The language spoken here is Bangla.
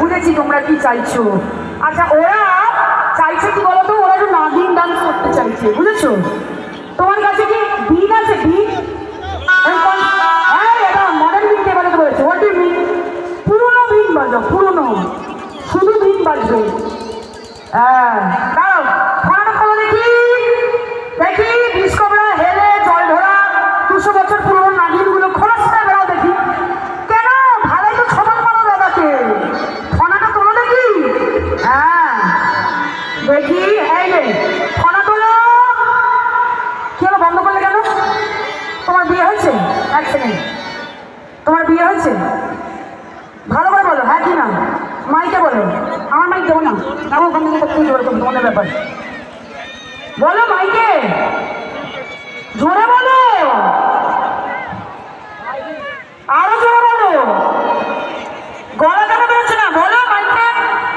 বুঝেছি তোমরা কি চাইছো। আচ্ছা ওরা চাইছে কি বলতো, ওরা একটু নাগিন ডান্স করতে চাইছে, বুঝেছো? তোমার কাছে কি বিন আছে? বিন? হ্যাঁ, এটা মডার্ন বিন কে বাজাতে বলেছে? What you mean? পুরোনো বিন বাজাও, পুরোনো, শুধু বিন বাজবে। হ্যাঁ দাঁড়াও, ফোনটা খোলো দেখি, দেখি বিস্কবরা হেলে জল ধরা 200 বছর পুরোনো নাগিন গুলো খোলাসটা বেড়াও দেখি। কেন ভালোই তো খবর পাবো দাদাকে, ফোনটা তোলো দেখি। হ্যাঁ দেখি, এই রে ফোনটা তোলো। কি হলো, বন্ধ করলে কেন? তোমার বিয়ে হয়েছে? এক সেকেন্ড, তোমার বিয়ে হয়েছে? ভালো করে বলো, হ্যাঁ কি না? মাইকে বলো। আমার মাইক দেবো না, আমার ওখান থেকে করতেই দেবো, তোমাদের ব্যাপার।